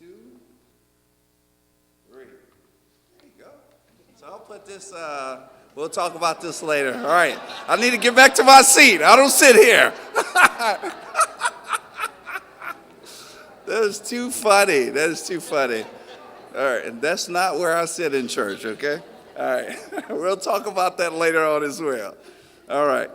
2, 3. There you go. So I'll put this, we'll talk about this later. All right. I need to get back to my seat. I don't sit here. That is too funny. That is too funny. All right. And that's not where I sit in church, okay? All right. We'll talk about that later on as well. All right.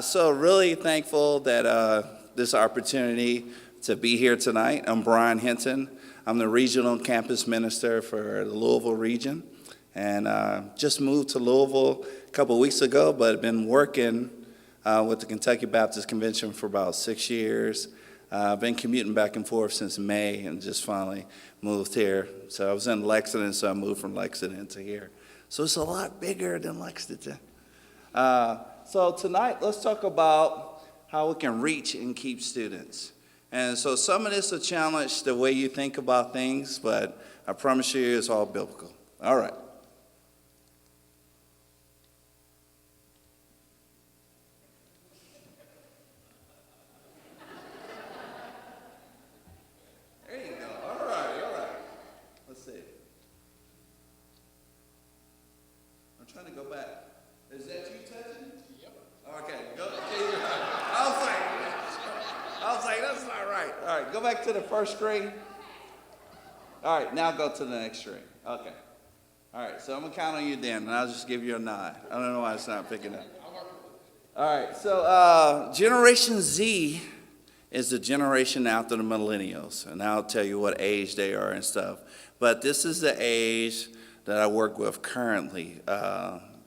So really thankful that this opportunity to be here tonight. I'm Brian Hinton. I'm the regional campus minister for the Louisville region. And just moved to Louisville a couple of weeks ago, but been working with the Kentucky Baptist Convention for about 6 years. I've been commuting back and forth since May and just finally moved here. So I was in Lexington, so I moved from Lexington to here. So it's a lot bigger than Lexington. So tonight, let's talk about how we can reach and keep students. And so some of this will challenge the way you think about things, but I promise you it's all biblical. All right. Trying to go back. Is that you touching? Yep. Okay, go. I was like, that's not right. All right, go back to the first screen. All right, now go to the next screen. Okay. All right, so I'm gonna count on you then, and I'll just give you a nod. I don't know why it's not picking up. All right, so Generation Z is the generation after the millennials, and I'll tell you what age they are and stuff. But this is the age that I work with currently,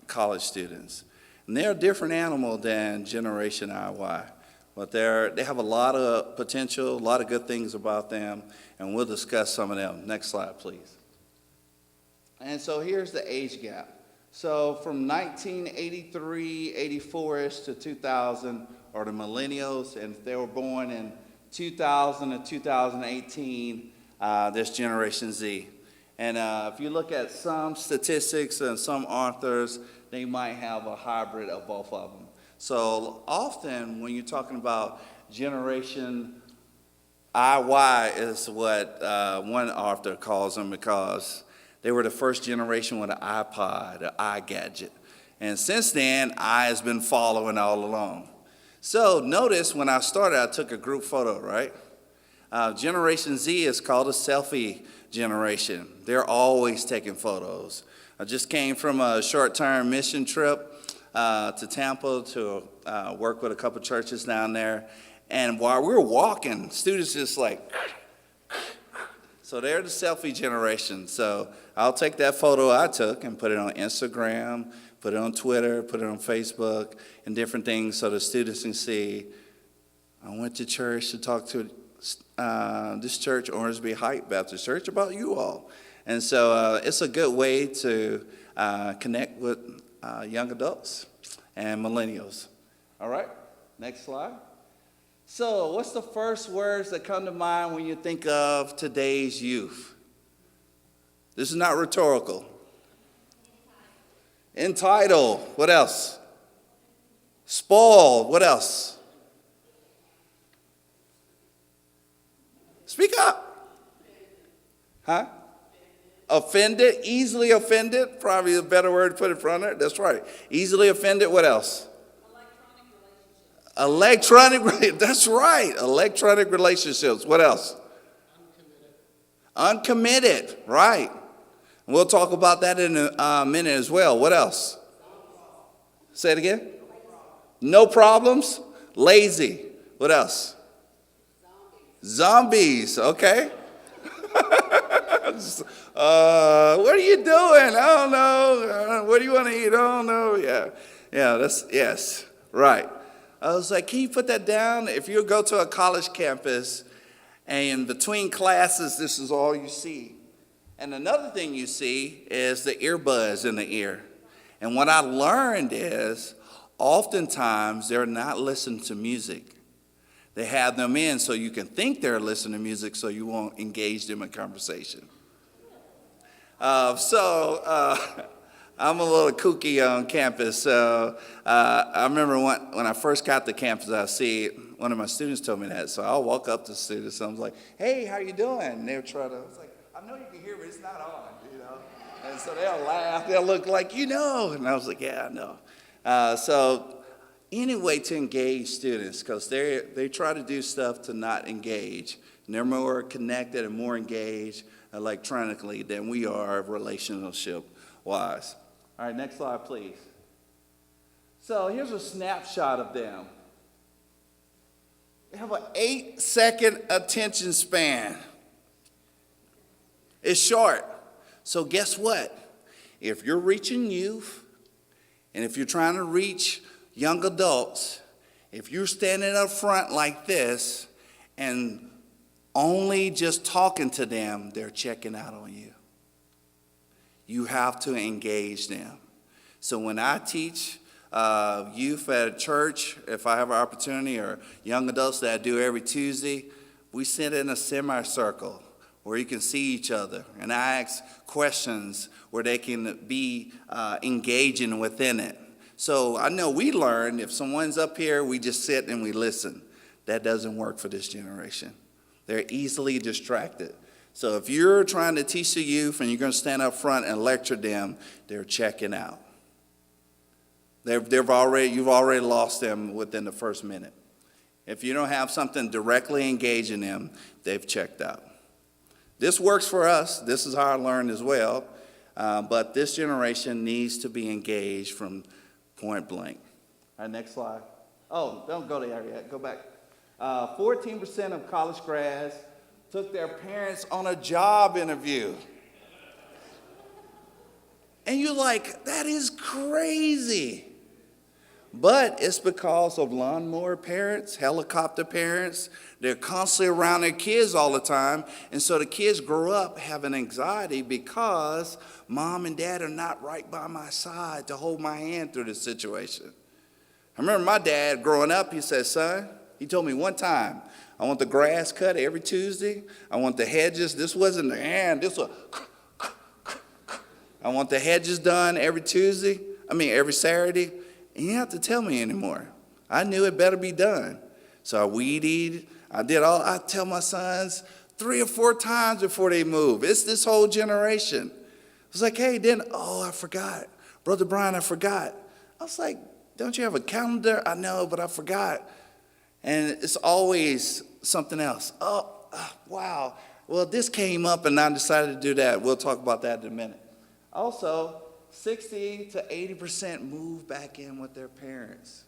college students. And they're a different animal than Generation IY, but they have a lot of potential, a lot of good things about them, and we'll discuss some of them. Next slide, please. And so here's the age gap. So from 1983, 84-ish to 2000 are the millennials, and if they were born in 2000 to 2018, there's Generation Z. And if you look at some statistics and some authors, they might have a hybrid of both of them. So often when you're talking about Generation IY is what one author calls them, because they were the first generation with an iPod, an iGadget. And since then, I has been following all along. So notice when I started, I took a group photo, right? Generation Z is called a selfie generation. They're always taking photos. I just came from a short-term mission trip to Tampa to work with a couple churches down there. And while we were walking, students just like, so they're the selfie generation. So I'll take that photo I took and put it on Instagram, put it on Twitter, put it on Facebook, and different things so the students can see, I went to church to talk to this church, Ormsby Heights Baptist Church, about you all. And so it's a good way to connect with young adults and millennials. All right, next slide. So what's the first words that come to mind when you think of today's youth? This is not rhetorical. Entitled. What else? Spoiled. What else? Speak up. Huh? Offended, easily offended, probably a better word to put in front of it. That's right. Easily offended. What else? Electronic, that's right. Electronic relationships. What else? Uncommitted, right. We'll talk about that in a minute as well. What else? Say it again. No problems. Lazy. What else? Zombies, okay. What are you doing? I don't know. What do you want to eat? I don't know. Yeah, yes, right. I was like, can you put that down? If you go to a college campus and between classes, this is all you see. And another thing you see is the earbuds in the ear. And what I learned is oftentimes they're not listening to music. They have them in so you can think they're listening to music so you won't engage them in conversation. I'm a little kooky on campus. So I remember when I first got to campus, I see one of my students told me that. So I'll walk up to students and I was like, hey, how you doing? And they'll try to, I was like, I know you can hear me, it's not on, And so they'll laugh, they'll look like, And I was like, yeah, I know. So any way to engage students, because they try to do stuff to not engage. And they're more connected and more engaged electronically than we are relationship-wise. All right, next slide, please. So here's a snapshot of them. They have an 8-second attention span. It's short. So guess what? If you're reaching youth, and if you're trying to reach young adults, if you're standing up front like this and only just talking to them, they're checking out on you. You have to engage them. So when I teach youth at a church, if I have an opportunity, or young adults that I do every Tuesday, we sit in a semicircle where you can see each other, and I ask questions where they can be engaging within it. So I know we learned if someone's up here, we just sit and we listen. That doesn't work for this generation. They're easily distracted. So if you're trying to teach the youth and you're going to stand up front and lecture them, they're checking out. You've already lost them within the first minute. If you don't have something directly engaging them, they've checked out. This works for us. This is how I learned as well. But this generation needs to be engaged from point blank. All right, next slide. Oh, don't go there yet. Go back. 14% of college grads took their parents on a job interview. And you're like, that is crazy. But it's because of lawnmower parents, helicopter parents. They're constantly around their kids all the time. And so the kids grow up having anxiety because mom and dad are not right by my side to hold my hand through this situation. I remember my dad growing up, he said, son, he told me one time, I want the grass cut every Tuesday. I want the hedges. This wasn't the hand. This was, I want the hedges done every Saturday. And you don't have to tell me anymore. I knew it better be done. So I weeded. I tell my sons 3 or 4 times before they move. It's this whole generation. I was like, hey, I forgot. Brother Brian, I forgot. I was like, don't you have a calendar? I know, but I forgot. And it's always something else. Wow. Well, this came up and I decided to do that. We'll talk about that in a minute. Also, 60 to 80% move back in with their parents.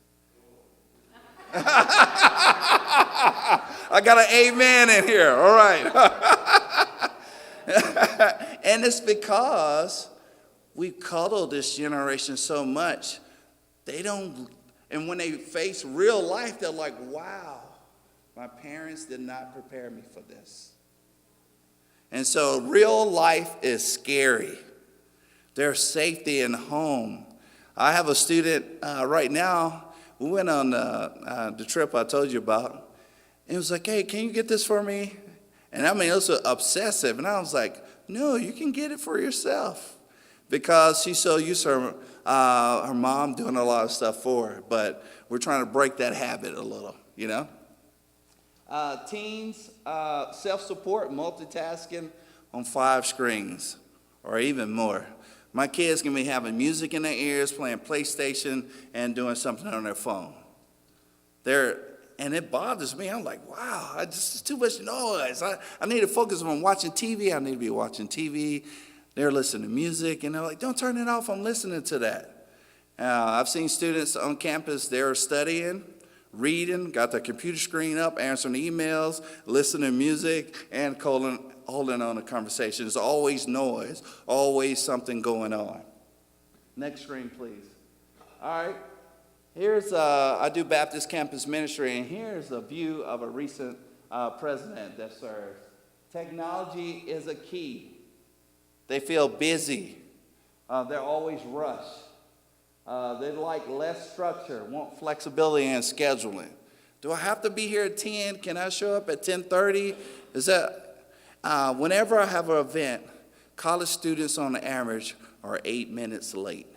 I got an amen in here. All right. And it's because we cuddle this generation so much. And when they face real life, they're like, wow, my parents did not prepare me for this. And so real life is scary. Their safety in home. I have a student right now. We went on the trip I told you about. And it was like, hey, can you get this for me? And it was obsessive. And I was like, no, you can get it for yourself. Because she's so used to her mom doing a lot of stuff for her. But we're trying to break that habit a little, Teens, self-support, multitasking on 5 screens or even more. My kids can be having music in their ears, playing PlayStation, and doing something on their phone. And it bothers me. I'm like, wow, it's too much noise. I need to focus on watching TV. I need to be watching TV. They're listening to music, and they're like, don't turn it off. I'm listening to that. I've seen students on campus, they're studying, reading, got their computer screen up, answering emails, listening to music, and holding on a conversation. There's always noise, always something going on. Next screen, please. All right. Here's, I do Baptist campus ministry, and here's a view of a recent president that serves. Technology is a key. They feel busy. They're always rushed. They like less structure, want flexibility in scheduling. Do I have to be here at 10? Can I show up at 10:30? Whenever I have an event, college students on the average are 8 minutes late.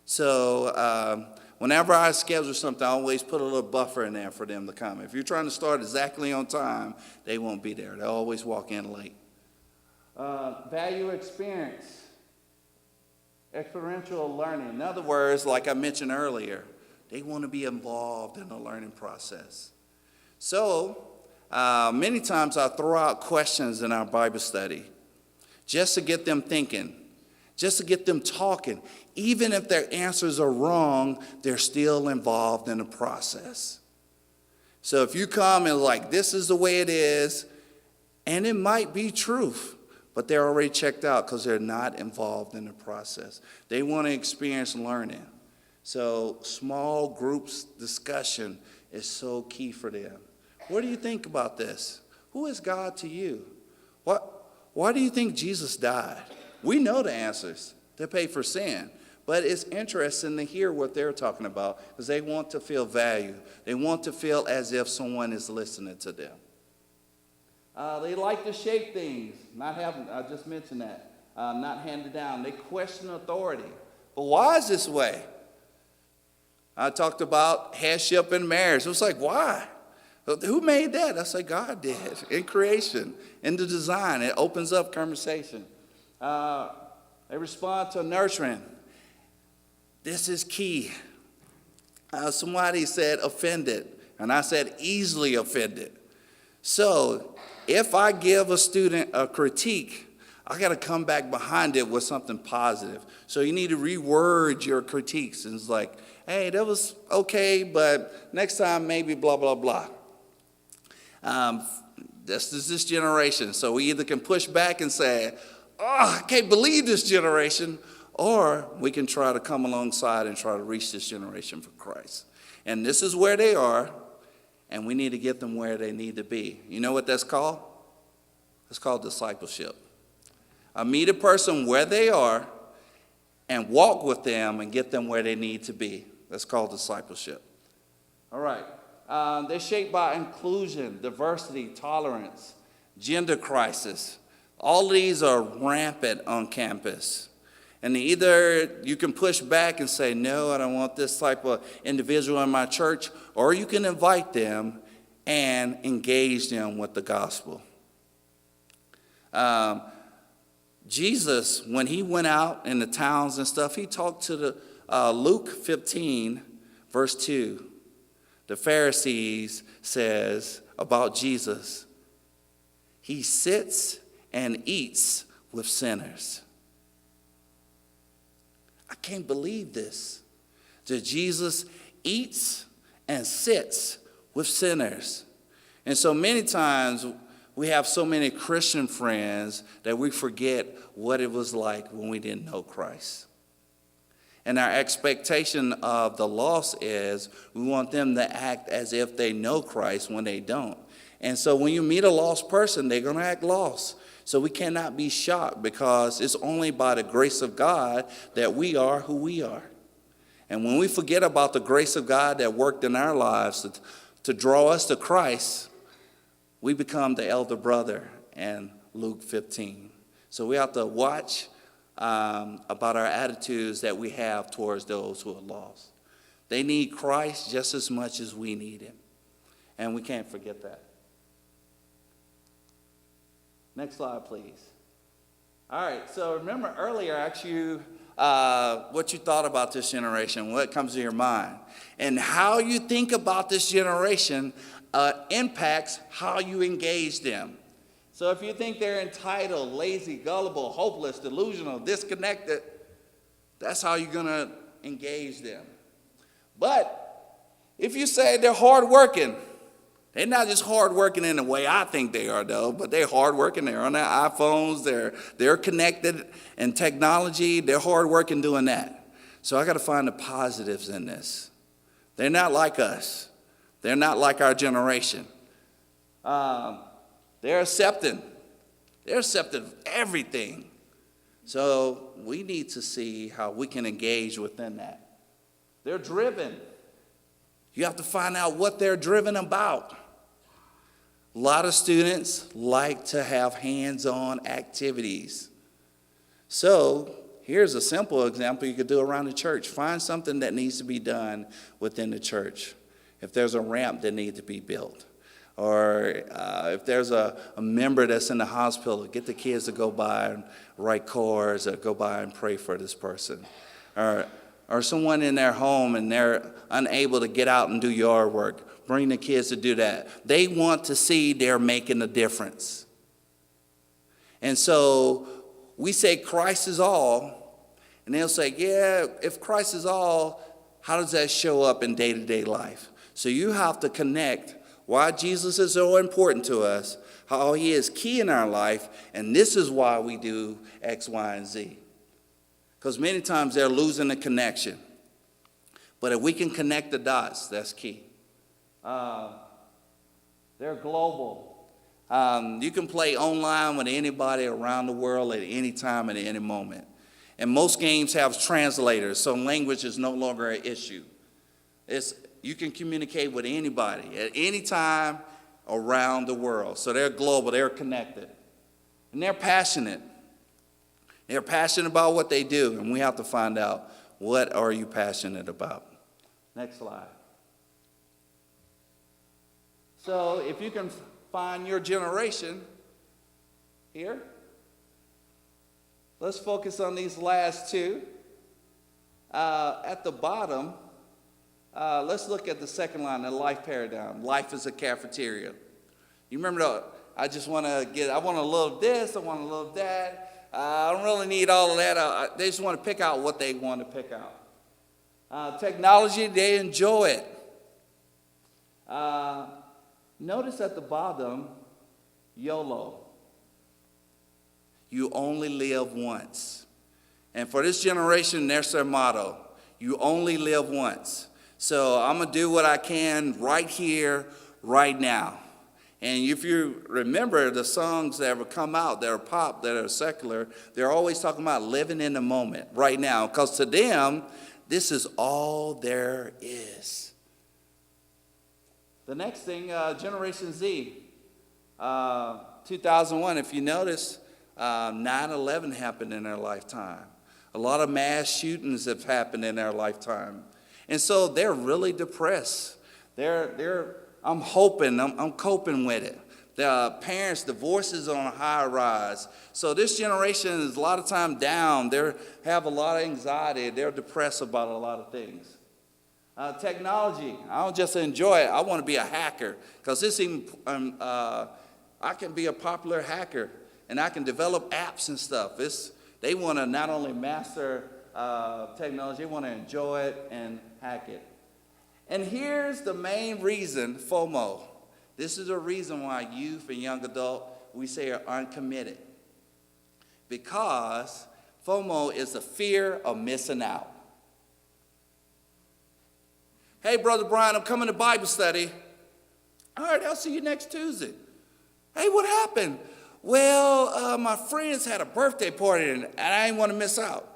So whenever I schedule something, I always put a little buffer in there for them to come. If you're trying to start exactly on time, they won't be there. They'll always walk in late. Value experience. Experiential learning. In other words, like I mentioned earlier, they want to be involved in the learning process. So, many times I throw out questions in our Bible study just to get them thinking, just to get them talking. Even if their answers are wrong, they're still involved in the process. So if you come and like, this is the way it is, and it might be truth, but they're already checked out because they're not involved in the process. They want to experience learning. So small groups discussion is so key for them. What do you think about this? Who is God to you? Why do you think Jesus died? We know the answers. To pay for sin. But it's interesting to hear what they're talking about because they want to feel valued. They want to feel as if someone is listening to them. They like to shape things, I just mentioned that, not handed down. They question authority. But why is this way? I talked about headship in marriage. It was like, why? Who made that? I say God did in creation, in the design. It opens up conversation. They respond to nurturing. This is key. Somebody said offended, and I said easily offended. So if I give a student a critique, I got to come back behind it with something positive. So you need to reword your critiques. And it's like, hey, that was okay, but next time maybe blah, blah, blah. This is this generation. So we either can push back and say, oh, I can't believe this generation, or we can try to come alongside and try to reach this generation for Christ. And this is where they are, and we need to get them where they need to be. You know what that's called? It's called discipleship. I meet a person where they are and walk with them and get them where they need to be. That's called discipleship. All right. They're shaped by inclusion, diversity, tolerance, gender crisis. All these are rampant on campus. And either you can push back and say, no, I don't want this type of individual in my church, or you can invite them and engage them with the gospel. Jesus, when he went out in the towns and stuff, he talked to the Luke 15, verse 2. The Pharisees says about Jesus, he sits and eats with sinners. I can't believe this. That Jesus eats and sits with sinners. And so many times we have so many Christian friends that we forget what it was like when we didn't know Christ. And our expectation of the lost is we want them to act as if they know Christ when they don't. And so when you meet a lost person, they're going to act lost. So we cannot be shocked because it's only by the grace of God that we are who we are. And when we forget about the grace of God that worked in our lives to draw us to Christ, we become the elder brother in Luke 15. So we have to watch about our attitudes that we have towards those who are lost. They need Christ just as much as we need him. And we can't forget that. Next slide, please. All right, so remember earlier I asked you what you thought about this generation, what comes to your mind. And how you think about this generation impacts how you engage them. So if you think they're entitled, lazy, gullible, hopeless, delusional, disconnected, that's how you're going to engage them. But if you say they're hardworking, they're not just hardworking in the way I think they are, though, but they're hardworking. They're on their iPhones. They're connected in technology. They're hardworking doing that. So I got to find the positives in this. They're not like us. They're not like our generation. They're accepting. They're accepting everything. So we need to see how we can engage within that. They're driven. You have to find out what they're driven about. A lot of students like to have hands-on activities. So here's a simple example you could do around the church. Find something that needs to be done within the church. If there's a ramp that needs to be built, or if there's a member that's in the hospital, get the kids to go by and write cards or go by and pray for this person. Or someone in their home and they're unable to get out and do yard work, bring the kids to do that. They want to see they're making a difference. And so we say Christ is all, and they'll say, yeah, if Christ is all, how does that show up in day-to-day life? So you have to connect why Jesus is so important to us, how he is key in our life, and this is why we do X, Y, and Z. Because many times they're losing the connection. But if we can connect the dots, that's key. They're global. You can play online with anybody around the world at any time, at any moment. And most games have translators, so language is no longer an issue. You can communicate with anybody at any time around the world. So they're global, they're connected. And they're passionate. They're passionate about what they do, and we have to find out, what are you passionate about? Next slide. So if you can find your generation here, let's focus on these last two. At the bottom, let's look at the second line, the life paradigm. Life is a cafeteria. You remember, I want a little of this, I want a little of that. I don't really need all of that. They just want to pick out what they want to pick out. Technology, they enjoy it. Notice at the bottom, YOLO. You only live once. And for this generation, that's their motto. You only live once. So I'm going to do what I can right here, right now. And if you remember the songs that have come out that are pop, that are secular, they're always talking about living in the moment, right now. Because to them, this is all there is. The next thing, Generation Z, 2001, if you notice, 9/11 happened in their lifetime. A lot of mass shootings have happened in their lifetime. And so they're really depressed. I'm coping with it. The parents' divorces on a high rise. So this generation is a lot of time down. They have a lot of anxiety. They're depressed about a lot of things. Technology, I don't just enjoy it. I want to be a hacker because I can be a popular hacker and I can develop apps and stuff. They want to not only master technology, they want to enjoy it and hack it. And here's the main reason, FOMO. This is a reason why youth and young adult, we say, are uncommitted. Because FOMO is the fear of missing out. Hey, Brother Brian, I'm coming to Bible study. All right, I'll see you next Tuesday. Hey, what happened? Well, my friends had a birthday party and I didn't want to miss out.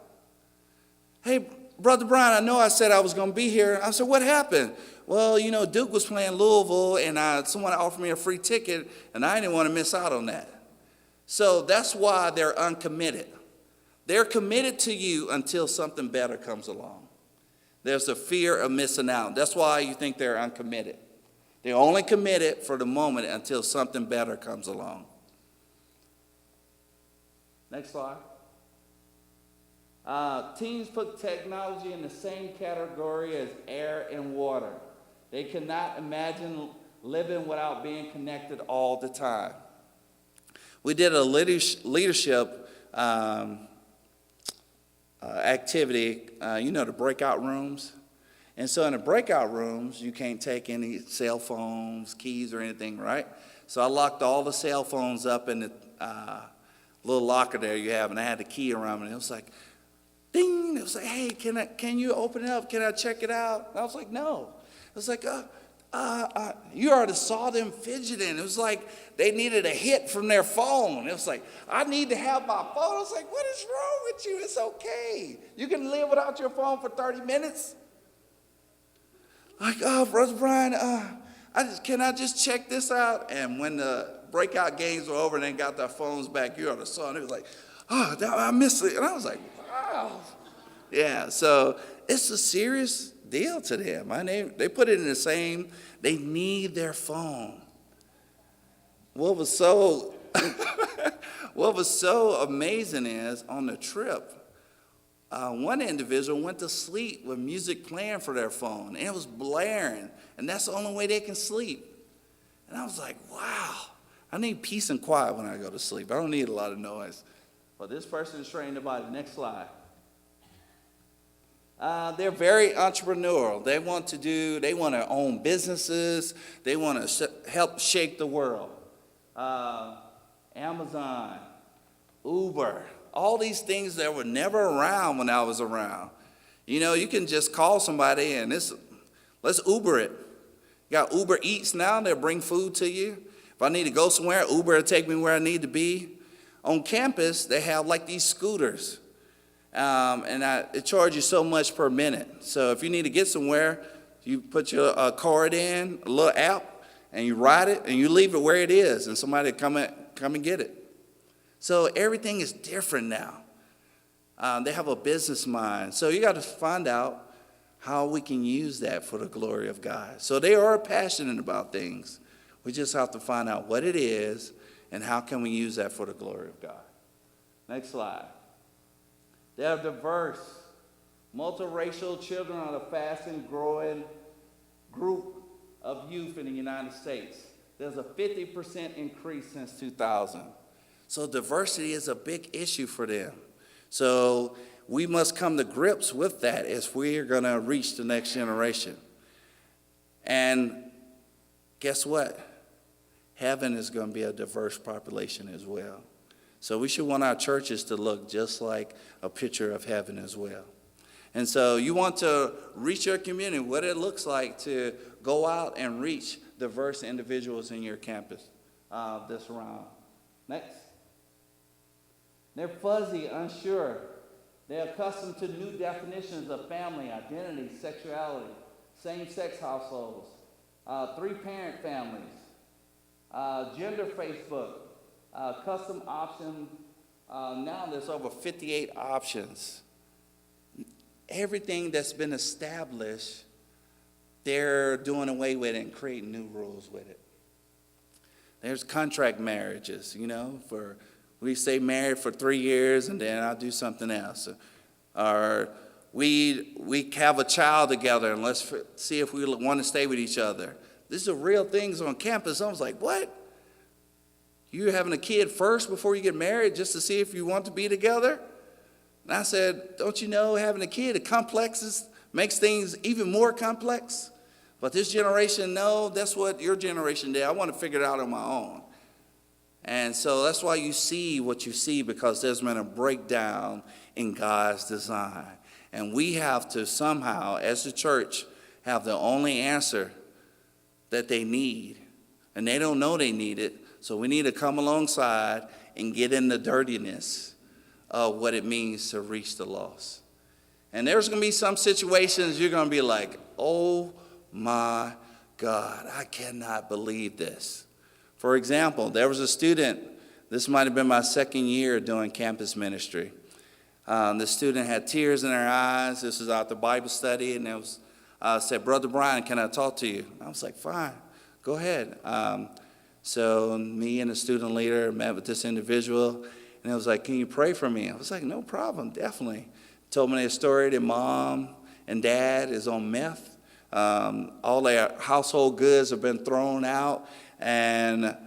Hey, Brother Brian, I know I said I was going to be here. I said, what happened? Well, Duke was playing Louisville, and someone offered me a free ticket, and I didn't want to miss out on that. So that's why they're uncommitted. They're committed to you until something better comes along. There's a fear of missing out. That's why you think they're uncommitted. They're only committed for the moment until something better comes along. Next slide. Teens put technology in the same category as air and water. They cannot imagine living without being connected all the time. We did a leadership activity, the breakout rooms. And so in the breakout rooms, you can't take any cell phones, keys, or anything, right? So I locked all the cell phones up in the little locker there you have, and I had the key around me. And it was like, ding! It was like, hey, can you open it up? Can I check it out? And I was like, no. It was like, you already saw them fidgeting. It was like they needed a hit from their phone. It was like, I need to have my phone. I was like, what is wrong with you? It's okay. You can live without your phone for 30 minutes. Like, Brother Brian, can I just check this out? And when the breakout games were over and they got their phones back, you already saw it. It was like, oh, I missed it. And I was like, wow. Yeah, so it's a serious deal to them. They put it in the same, they need their phone. What was so what was so amazing is on the trip, one individual went to sleep with music playing for their phone, and it was blaring, and that's the only way they can sleep. And I was like, wow, I need peace and quiet when I go to sleep. I don't need a lot of noise. But this person is trained about it. Next slide. They're very entrepreneurial. They want to own businesses. They want to help shape the world. Amazon, Uber, all these things that were never around when I was around. You know, you can just call somebody and let's Uber it. You got Uber Eats now, they'll bring food to you. If I need to go somewhere, Uber will take me where I need to be. On campus, they have like these scooters. It charges you so much per minute. So if you need to get somewhere, you put your card in, a little app, and you ride it, and you leave it where it is, and somebody come and get it. So everything is different now. They have a business mind. So you got to find out how we can use that for the glory of God. So they are passionate about things. We just have to find out what it is and how can we use that for the glory of God. Next slide. They are diverse. Multiracial children are the fastest growing group of youth in the United States. There's a 50% increase since 2000. So diversity is a big issue for them. So we must come to grips with that if we are going to reach the next generation. And guess what? Heaven is going to be a diverse population as well. So we should want our churches to look just like a picture of heaven as well. And so you want to reach your community, what it looks like to go out and reach diverse individuals in your campus this round. Next. They're fuzzy, unsure. They're accustomed to new definitions of family, identity, sexuality, same-sex households, three-parent families, gender Facebook, custom option. Now there's over 58 options. Everything that's been established, they're doing away with it and creating new rules with it. There's contract marriages, we stay married for 3 years and then I'll do something else. Or we have a child together and let's see if we want to stay with each other. These are real things on campus. I was like, what? You're having a kid first before you get married just to see if you want to be together? And I said, don't you know having a kid, makes things even more complex? But this generation, no, that's what your generation did. I want to figure it out on my own. And so that's why you see what you see, because there's been a breakdown in God's design. And we have to somehow, as the church, have the only answer that they need. And they don't know they need it. So we need to come alongside and get in the dirtiness of what it means to reach the lost. And there's going to be some situations you're going to be like, oh my God, I cannot believe this. For example, there was a student, this might have been my second year doing campus ministry. The student had tears in her eyes. This was out the Bible study, and it said, Brother Brian, can I talk to you? I was like, fine, go ahead. So me and the student leader met with this individual, and it was like, can you pray for me? I was like, no problem, definitely. Told me their story. Their mom and dad is on meth. All their household goods have been thrown out, and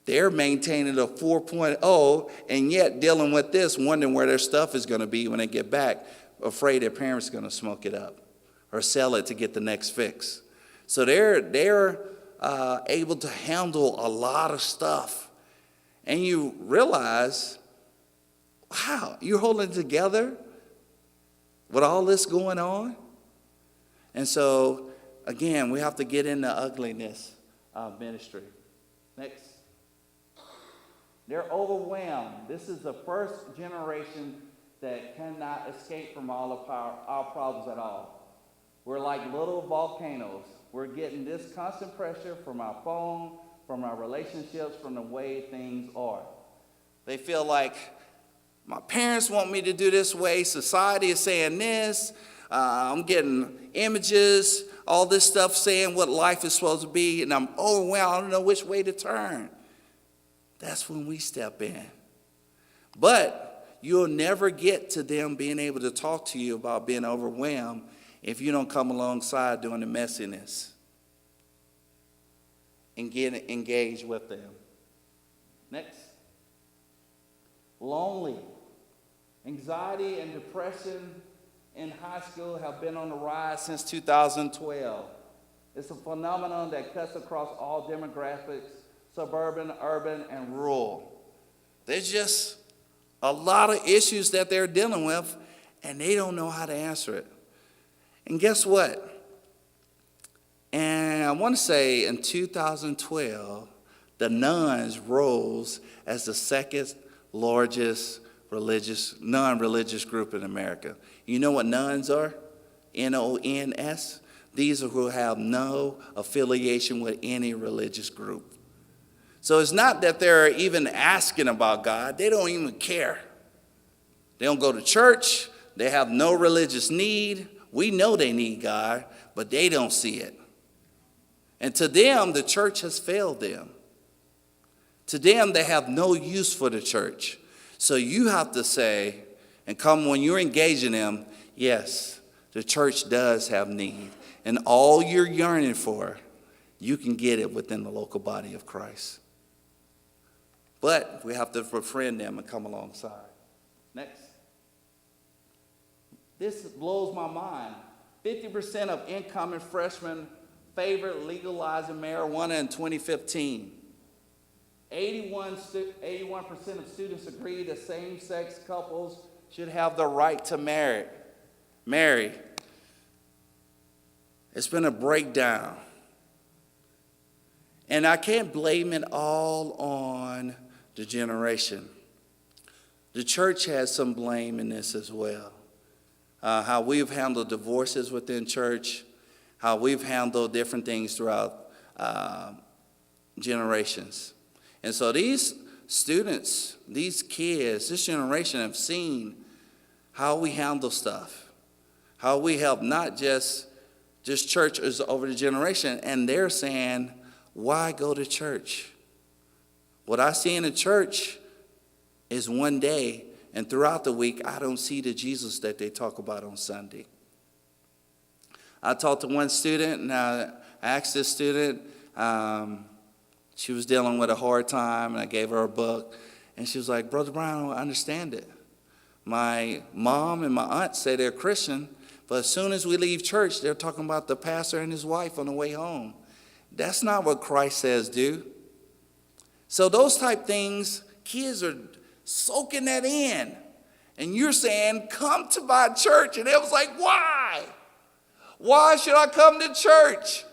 they're maintaining a 4.0, and yet dealing with this, wondering where their stuff is going to be when they get back, afraid their parents are going to smoke it up or sell it to get the next fix. So they're able to handle a lot of stuff. And you realize, wow, you're holding together with all this going on? And so, again, we have to get in the ugliness of ministry. Next. They're overwhelmed. This is the first generation that cannot escape from all of our problems at all. We're like little volcanoes. We're getting this constant pressure from our phone, from our relationships, from the way things are. They feel like My parents want me to do this way. Society is saying this. I'm getting images, all this stuff saying what life is supposed to be, and I'm overwhelmed. I don't know which way to turn. That's when we step in. But you'll never get to them being able to talk to you about being overwhelmed if you don't come alongside during the messiness and get engaged with them. Next. Lonely. Anxiety and depression in high school have been on the rise since 2012. It's a phenomenon that cuts across all demographics, suburban, urban, and rural. There's just a lot of issues that they're dealing with, and they don't know how to answer it. And guess what? And I want to say in 2012, the nuns rose as the second largest non-religious group in America. You know what nuns are? N-O-N-S. These are who have no affiliation with any religious group. So it's not that they're even asking about God. They don't even care. They don't go to church. They have no religious need. We know they need God, but they don't see it. And to them, the church has failed them. To them, they have no use for the church. So you have to say, and come when you're engaging them, yes, the church does have need. And all you're yearning for, you can get it within the local body of Christ. But we have to befriend them and come alongside. Next. This blows my mind. 50% of incoming freshmen favored legalizing marijuana in 2015. 81% of students agree that same-sex couples should have the right to marry. It's been a breakdown. And I can't blame it all on the generation. The church has some blame in this as well. How we've handled divorces within church, how we've handled different things throughout generations. And so these students, these kids, this generation have seen how we handle stuff, how we help not just churches over the generation, and they're saying, why go to church? What I see in the church is one day, and throughout the week, I don't see the Jesus that they talk about on Sunday. I talked to one student, and I asked this student, she was dealing with a hard time, and I gave her a book, and she was like, Brother Brian, I don't understand it. My mom and my aunt say they're Christian, but as soon as we leave church, they're talking about the pastor and his wife on the way home. That's not what Christ says do. So those type things, kids are soaking that in. And you're saying, come to my church. And it was like, why? Why should I come to church?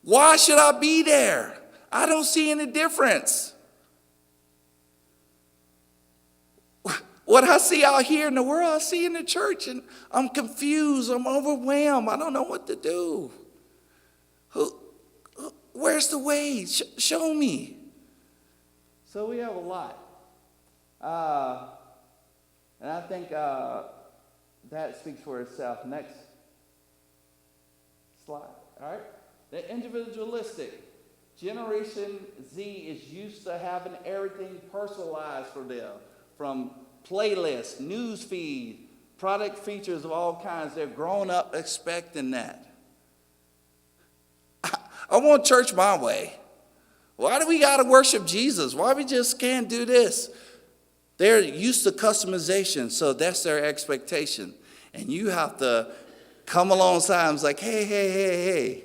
Why should I be there? I don't see any difference. What I see out here in the world, I see in the church, and I'm confused, I'm overwhelmed, I don't know what to do. Where's the way? Show me. So we have a lot. And I think that speaks for itself. Next slide, all right? The individualistic. Generation Z is used to having everything personalized for them, from playlists, news feed, product features of all kinds. They're grown up expecting that. I want church my way. Why do we got to worship Jesus? Why we just can't do this? They're used to customization, so that's their expectation. And you have to come alongside and like, hey.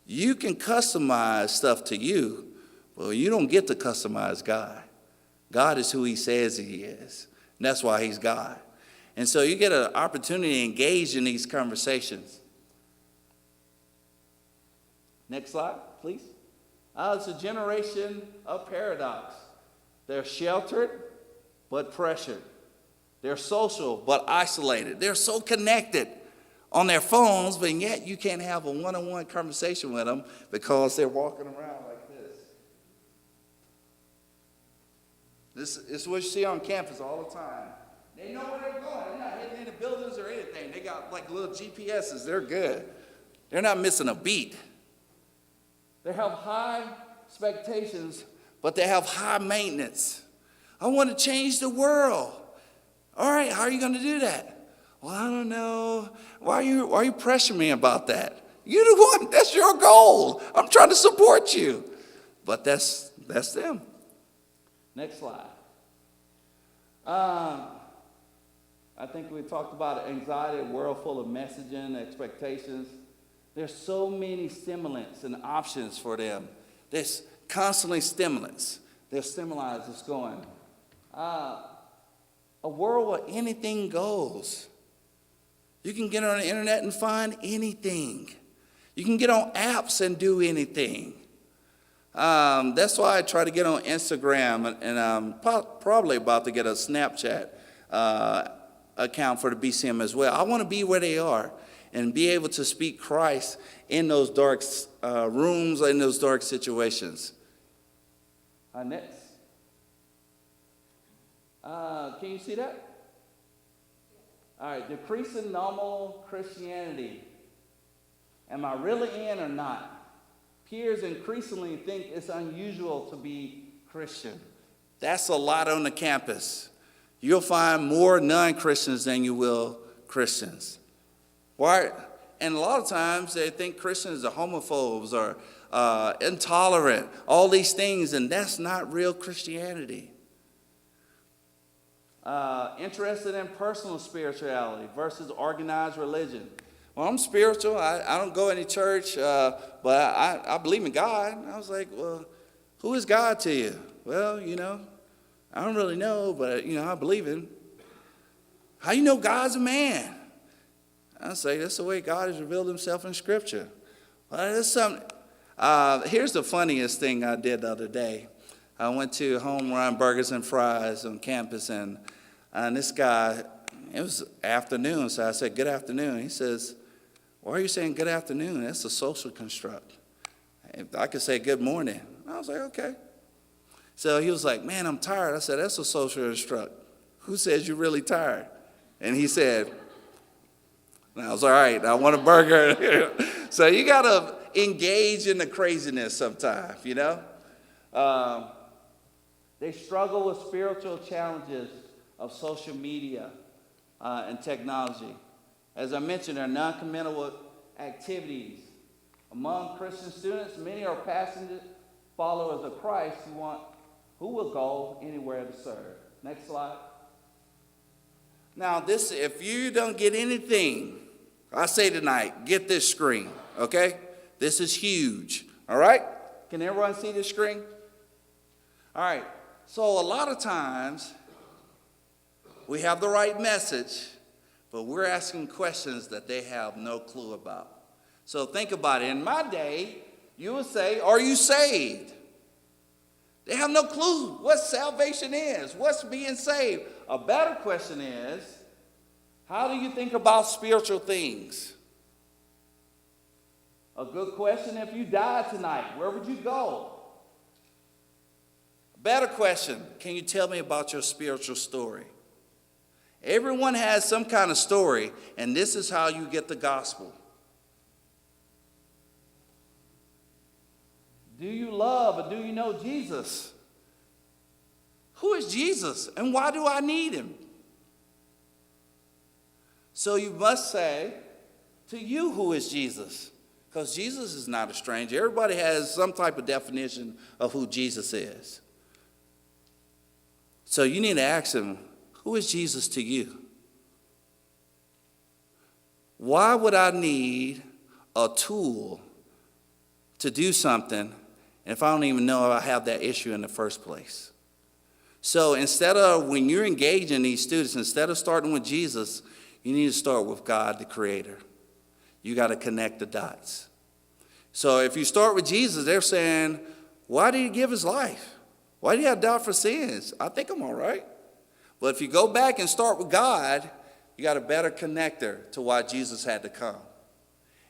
You can customize stuff to you, but you don't get to customize God. God is who he says he is. And that's why he's God. And so you get an opportunity to engage in these conversations. Next slide, please. It's a generation of paradox. They're sheltered, but pressured. They're social, but isolated. They're so connected on their phones, but yet you can't have a one-on-one conversation with them because they're walking around like this. This is what you see on campus all the time. They know where they're going. They're not hitting any buildings or anything. They got like little GPSs. They're good. They're not missing a beat. They have high expectations, but they have high maintenance. I want to change the world. All right, how are you going to do that? Well, I don't know. Why are you pressuring me about that? You're the one. That's your goal. I'm trying to support you. But that's them. Next slide. I think we talked about anxiety, a world full of messaging, expectations. There's so many stimulants and options for them. There's constantly stimulants. There's stimuli that's going. A world where anything goes. You can get on the internet and find anything. You can get on apps and do anything. That's why I try to get on Instagram, and I'm probably about to get a Snapchat account for the BCM as well. I want to be where they are and be able to speak Christ in those dark rooms, in those dark situations. Next. Can you see that? All right, decreasing normal Christianity. Am I really in or not? Peers increasingly think it's unusual to be Christian. That's a lot on the campus. You'll find more non-Christians than you will Christians. Why? And a lot of times they think Christians are homophobes or intolerant, all these things, and that's not real Christianity. Interested in personal spirituality versus organized religion. Well, I'm spiritual. I don't go to any church, but I believe in God. And I was like, well, who is God to you? Well, I don't really know, but, I believe in him. How you know God's a man? I say, that's the way God has revealed himself in Scripture. Well, that's something. Here's the funniest thing I did the other day. I went to Home Run Burgers and Fries on campus, and this guy, it was afternoon, so I said, good afternoon. He says, why are you saying good afternoon? That's a social construct. I could say good morning. I was like, okay. So he was like, man, I'm tired. I said, that's a social construct. Who says you're really tired? And he said, and I was all right, I want a burger. So you got to engage in the craziness sometimes, They struggle with spiritual challenges of social media and technology. As I mentioned, there are non-committal activities. Among Christian students, many are passionate followers of Christ who will go anywhere to serve. Next slide. Now, if you don't get anything, I say tonight, get this screen, okay? This is huge, all right? Can everyone see this screen? All right, so a lot of times we have the right message, but we're asking questions that they have no clue about. So think about it. In my day, you would say, are you saved? They have no clue what salvation is, what's being saved. A better question is, how do you think about spiritual things? A good question, if you died tonight, where would you go? A better question, can you tell me about your spiritual story? Everyone has some kind of story, and this is how you get the gospel. Do you love or do you know Jesus? Who is Jesus, and why do I need him? So you must say, to you, who is Jesus? Because Jesus is not a stranger. Everybody has some type of definition of who Jesus is. So you need to ask him, who is Jesus to you? Why would I need a tool to do something if I don't even know I have that issue in the first place? So instead of, when you're engaging these students, instead of starting with Jesus, you need to start with God, the Creator. You got to connect the dots. So if you start with Jesus, they're saying, why did he give his life? Why did he have to die for sins? I think I'm all right. But if you go back and start with God, you got a better connector to why Jesus had to come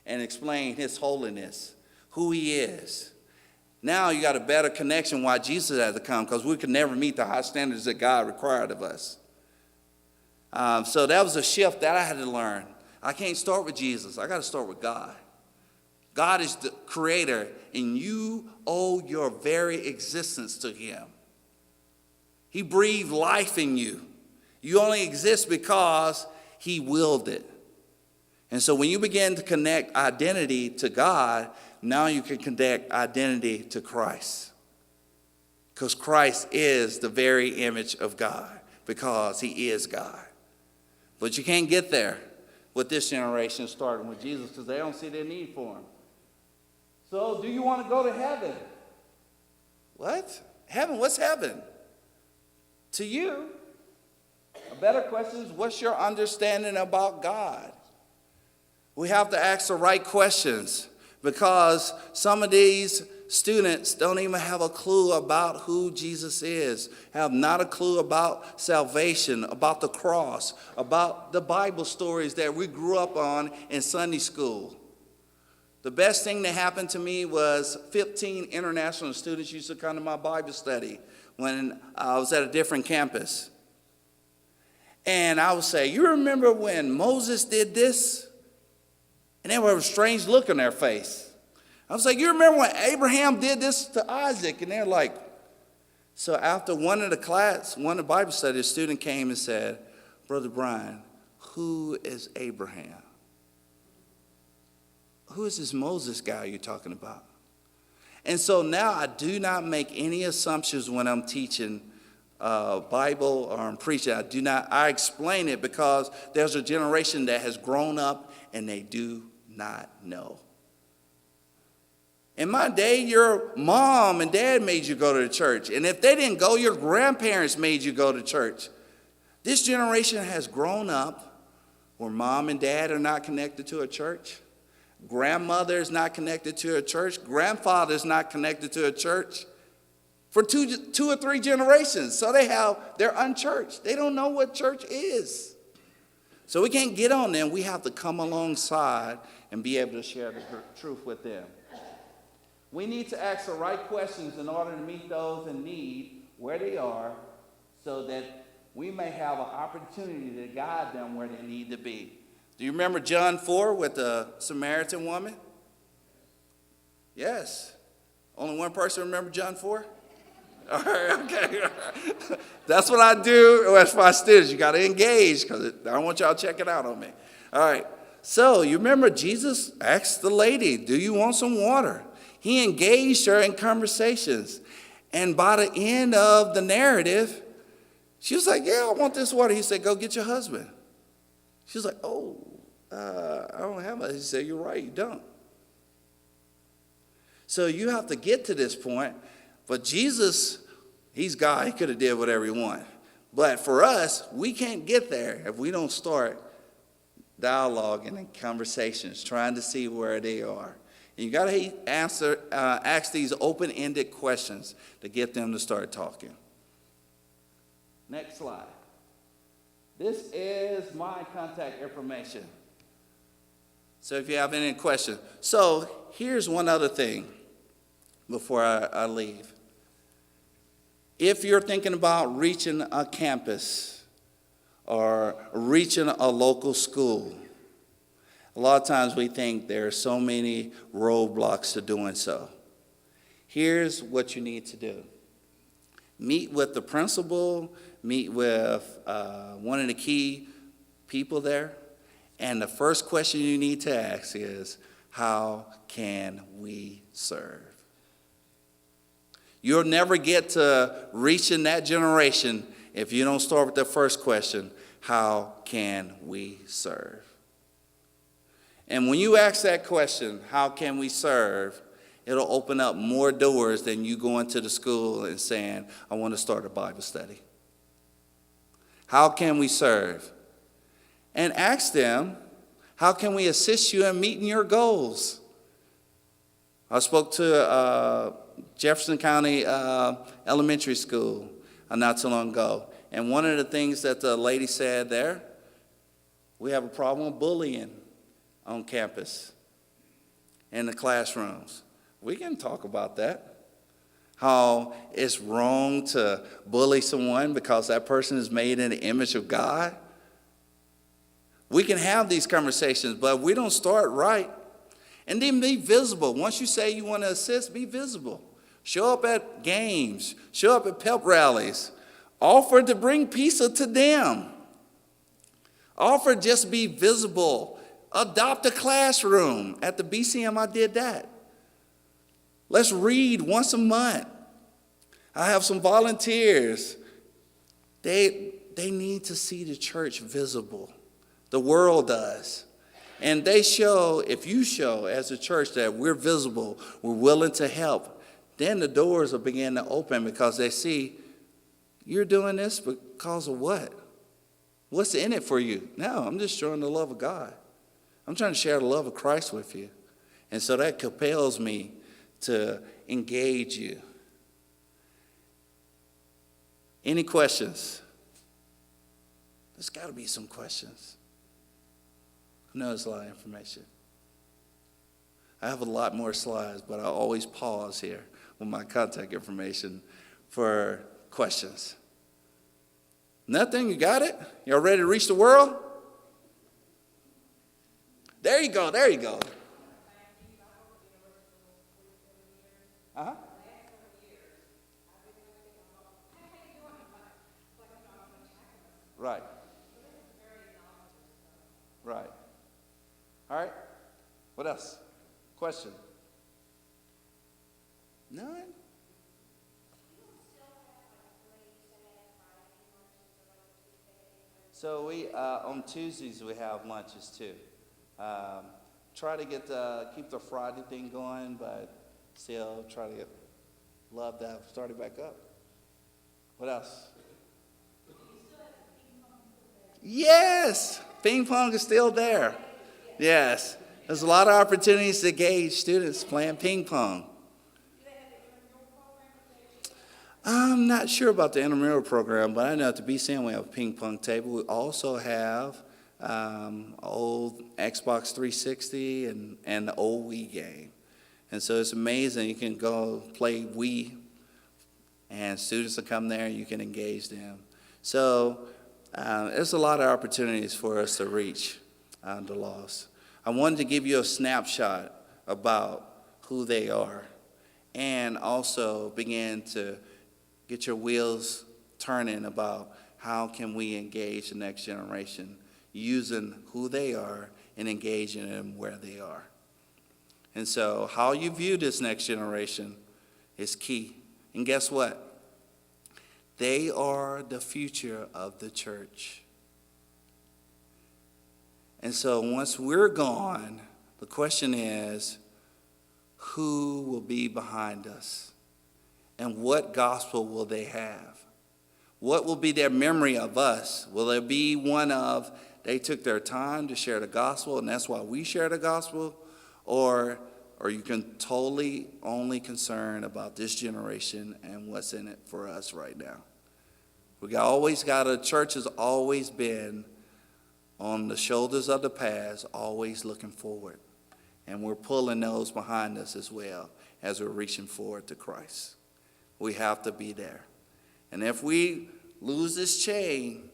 and explain his holiness, who he is. Now you got a better connection why Jesus had to come, because we could never meet the high standards that God required of us. So that was a shift that I had to learn. I can't start with Jesus. I got to start with God. God is the creator, and you owe your very existence to him. He breathed life in you. You only exist because he willed it. And so when you begin to connect identity to God, now you can connect identity to Christ. Because Christ is the very image of God, because he is God. But you can't get there with this generation starting with Jesus, because they don't see their need for him. So do you want to go to heaven? What? Heaven? What's heaven? To you, a better question is, what's your understanding about God? We have to ask the right questions, because some of these students don't even have a clue about who Jesus is, have not a clue about salvation, about the cross, about the Bible stories that we grew up on in Sunday school. The best thing that happened to me was 15 international students used to come to my Bible study when I was at a different campus. And I would say, you remember when Moses did this? And they would have a strange look on their face. I was like, you remember when Abraham did this to Isaac? And they're like, so after one of the Bible study, a student came and said, Brother Brian, who is Abraham? Who is this Moses guy you're talking about? And so now I do not make any assumptions when I'm teaching Bible or I'm preaching. I explain it, because there's a generation that has grown up and they do not know. In my day, your mom and dad made you go to the church. And if they didn't go, your grandparents made you go to church. This generation has grown up where mom and dad are not connected to a church. Grandmother is not connected to a church. Grandfather is not connected to a church for two or three generations. So they're unchurched. They don't know what church is. So we can't get on them. We have to come alongside and be able to share the truth with them. We need to ask the right questions in order to meet those in need where they are, so that we may have an opportunity to guide them where they need to be. Do you remember John 4 with the Samaritan woman? Yes. Only one person remember John 4? All right, okay. That's what I do with my students. You got to engage, because I don't want y'all checking out on me. All right. So you remember Jesus asked the lady, do you want some water? He engaged her in conversations. And by the end of the narrative, she was like, yeah, I want this water. He said, go get your husband. She was like, I don't have it. He said, you're right, you don't. So you have to get to this point. But Jesus, he's God. He could have did whatever he wanted. But for us, we can't get there if we don't start dialoguing and conversations, trying to see where they are. And you got to ask these open-ended questions to get them to start talking. Next slide. This is my contact information. So if you have any questions. So here's one other thing before I leave. If you're thinking about reaching a campus or reaching a local school, a lot of times we think there are so many roadblocks to doing so. Here's what you need to do. Meet with the principal, meet with one of the key people there, and the first question you need to ask is, how can we serve? You'll never get to reaching that generation if you don't start with the first question, how can we serve? And when you ask that question, how can we serve, it'll open up more doors than you going to the school and saying, I want to start a Bible study. How can we serve? And ask them, how can we assist you in meeting your goals? I spoke to Jefferson County Elementary School not too long ago. And one of the things that the lady said there, we have a problem with bullying on campus, in the classrooms. We can talk about that. how it's wrong to bully someone because that person is made in the image of God. We can have these conversations, but we don't start right. And then be visible. Once you say you want to assist, be visible. Show up at games. Show up at pep rallies. Offer to bring pizza to them. Offer just be visible. Adopt a classroom. At the BCM, I did that. Let's read once a month. I have some volunteers. They need to see the church visible. The world does. And they show, if you show as a church that we're visible, we're willing to help, then the doors will begin to open because they see, you're doing this because of what? What's in it for you? No, I'm just showing the love of God. I'm trying to share the love of Christ with you. And so that compels me to engage you. Any questions? There's got to be some questions. I know it's a lot of information. I have a lot more slides, but I always pause here with my contact information for questions. Nothing? You got it? Y'all ready to reach the world? There you go. There you go. Uh-huh. Right. Right. All right. What else? Question? None? So we on Tuesdays we have lunches too. Try to keep the Friday thing going, but still try to love to have started back up. What else? Yes, ping pong is still there. Yes, there's a lot of opportunities to engage students playing ping pong. I'm not sure about the intramural program, but I know at the BCM we have a ping pong table. We also have old Xbox 360 and the old Wii game. And so it's amazing. You can go play Wii, and students will come there and you can engage them. So there's a lot of opportunities for us to reach the lost. I wanted to give you a snapshot about who they are and also begin to get your wheels turning about how can we engage the next generation using who they are and engaging them where they are. And so how you view this next generation is key. And guess what? They are the future of the church. And so once we're gone, the question is, who will be behind us? And what gospel will they have? What will be their memory of us? Will there be one of, they took their time to share the gospel and that's why we share the gospel? Or are you totally only concerned about this generation and what's in it for us right now? Church has always been on the shoulders of the past, always looking forward. And we're pulling those behind us as well as we're reaching forward to Christ. We have to be there. And if we lose this chain,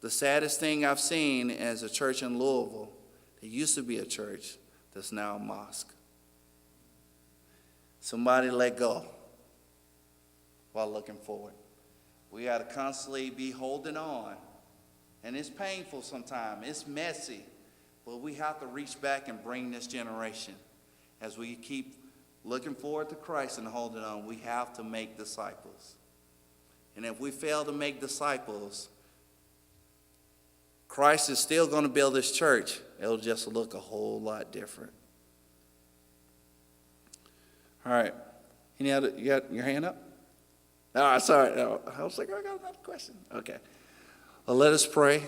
the saddest thing I've seen as a church in Louisville, it used to be a church that's now a mosque. Somebody let go while looking forward. We got to constantly be holding on. And it's painful sometimes. It's messy. But we have to reach back and bring this generation. As we keep looking forward to Christ and holding on, we have to make disciples. And if we fail to make disciples, Christ is still going to build his church. It'll just look a whole lot different. All right. Any other? You got your hand up? Oh, sorry. Oh, I was like, I got another question. Okay. Well, let us pray.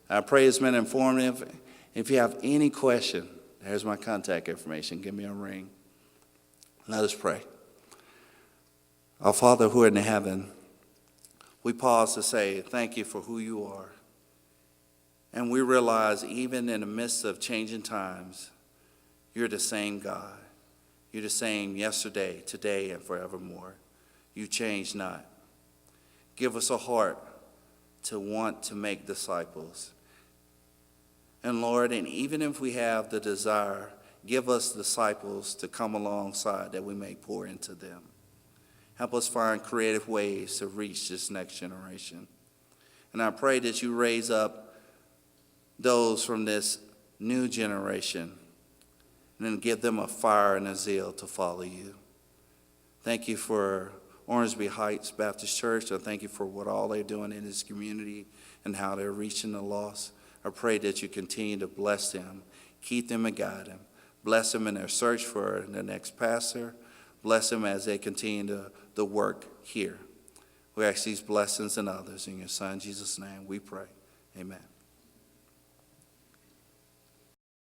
I pray it's been informative. If you have any question, there's my contact information. Give me a ring. Let us pray. Our Father who art in heaven, we pause to say thank you for who you are. And we realize even in the midst of changing times, you're the same God. You're the same yesterday, today, and forevermore. You change not. Give us a heart to want to make disciples. And Lord, and even if we have the desire, give us disciples to come alongside that we may pour into them. Help us find creative ways to reach this next generation. And I pray that you raise up those from this new generation and then give them a fire and a zeal to follow you. Thank you for Ormsby Heights Baptist Church. I thank you for what all they're doing in this community and how they're reaching the lost. I pray that you continue to bless them, keep them and guide them. Bless them in their search for the next pastor. Bless them as they continue the work here. We ask these blessings and others in your Son, Jesus' name, we pray. Amen.